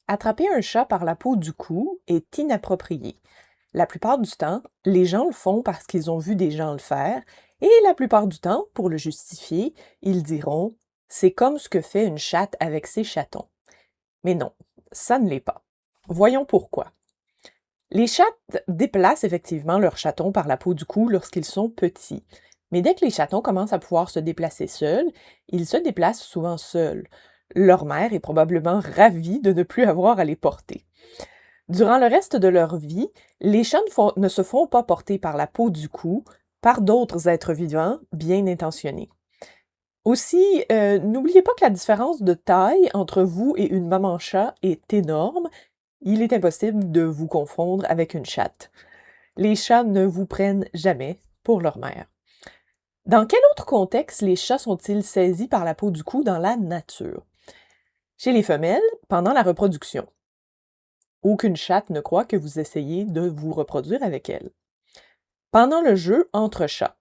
Attraper un chat par la peau du cou est inapproprié. La plupart du temps, les gens le font parce qu'ils ont vu des gens le faire, et la plupart du temps, pour le justifier, ils diront c'est comme ce que fait une chatte avec ses chatons. Mais non, ça ne l'est pas. Voyons pourquoi. Les chattes déplacent effectivement leurs chatons par la peau du cou lorsqu'ils sont petits. Mais dès que les chatons commencent à pouvoir se déplacer seuls, ils se déplacent souvent seuls. Leur mère est probablement ravie de ne plus avoir à les porter. Durant le reste de leur vie, les chats ne se font pas porter par la peau du cou par d'autres êtres vivants bien intentionnés. Aussi, n'oubliez pas que la différence de taille entre vous et une maman chat est énorme. Il est impossible de vous confondre avec une chatte. Les chats ne vous prennent jamais pour leur mère. Dans quel autre contexte les chats sont-ils saisis par la peau du cou dans la nature? Chez les femelles, pendant la reproduction. Aucune chatte ne croit que vous essayez de vous reproduire avec elle. Pendant le jeu entre chats,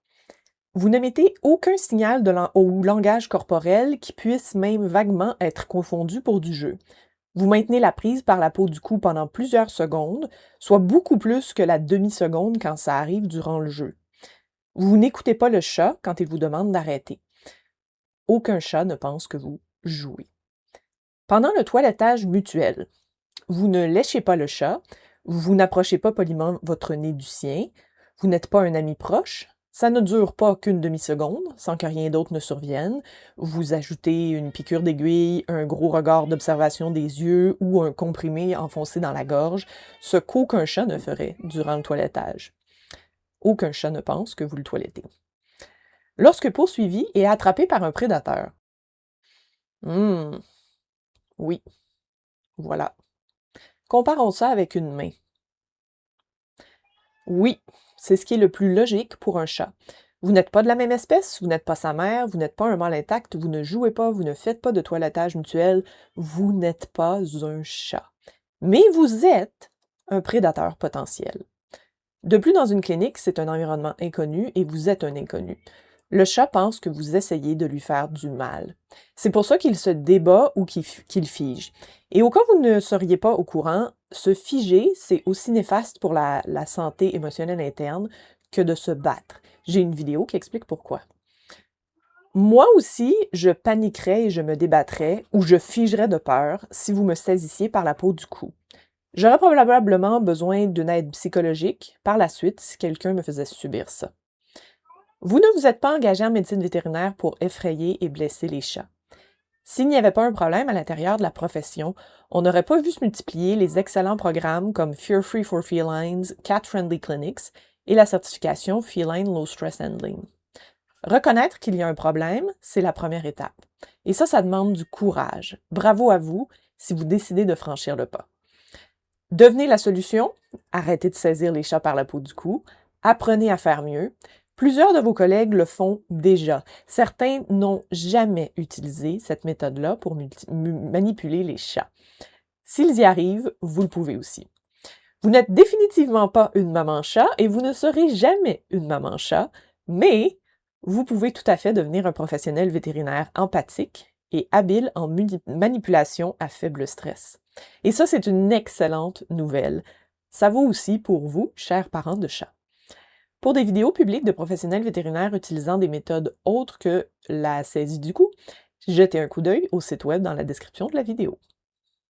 vous n'émettez aucun signal ou langage corporel qui puisse même vaguement être confondu pour du jeu. Vous maintenez la prise par la peau du cou pendant plusieurs secondes, soit beaucoup plus que la demi-seconde quand ça arrive durant le jeu. Vous n'écoutez pas le chat quand il vous demande d'arrêter. Aucun chat ne pense que vous jouez. Pendant le toilettage mutuel, vous ne léchez pas le chat, vous n'approchez pas poliment votre nez du sien, vous n'êtes pas un ami proche, ça ne dure pas qu'une demi-seconde sans que rien d'autre ne survienne, vous ajoutez une piqûre d'aiguille, un gros regard d'observation des yeux ou un comprimé enfoncé dans la gorge, ce qu'aucun chat ne ferait durant le toilettage. Aucun chat ne pense que vous le toilettez. Lorsque poursuivi et attrapé par un prédateur. Oui, voilà. Comparons ça avec une main. Oui, c'est ce qui est le plus logique pour un chat. Vous n'êtes pas de la même espèce, vous n'êtes pas sa mère, vous n'êtes pas un mâle intact, vous ne jouez pas, vous ne faites pas de toilettage mutuel, vous n'êtes pas un chat. Mais vous êtes un prédateur potentiel. De plus, dans une clinique, c'est un environnement inconnu et vous êtes un inconnu. Le chat pense que vous essayez de lui faire du mal. C'est pour ça qu'il se débat ou qu'il fige. Et au cas où vous ne seriez pas au courant, se figer, c'est aussi néfaste pour la santé émotionnelle interne que de se battre. J'ai une vidéo qui explique pourquoi. Moi aussi, je paniquerais et je me débattrais ou je figerais de peur si vous me saisissiez par la peau du cou. J'aurais probablement besoin d'une aide psychologique par la suite si quelqu'un me faisait subir ça. Vous ne vous êtes pas engagé en médecine vétérinaire pour effrayer et blesser les chats. S'il n'y avait pas un problème à l'intérieur de la profession, on n'aurait pas vu se multiplier les excellents programmes comme Fear Free for Felines, Cat Friendly Clinics et la certification Feline Low Stress Handling. Reconnaître qu'il y a un problème, c'est la première étape. Et ça demande du courage. Bravo à vous si vous décidez de franchir le pas. Devenez la solution, arrêtez de saisir les chats par la peau du cou, apprenez à faire mieux. Plusieurs de vos collègues le font déjà. Certains n'ont jamais utilisé cette méthode-là pour manipuler les chats. S'ils y arrivent, vous le pouvez aussi. Vous n'êtes définitivement pas une maman chat et vous ne serez jamais une maman chat, mais vous pouvez tout à fait devenir un professionnel vétérinaire empathique et habile en manipulation à faible stress. Et ça, c'est une excellente nouvelle. Ça vaut aussi pour vous, chers parents de chats. Pour des vidéos publiques de professionnels vétérinaires utilisant des méthodes autres que la saisie du cou, jetez un coup d'œil au site web dans la description de la vidéo.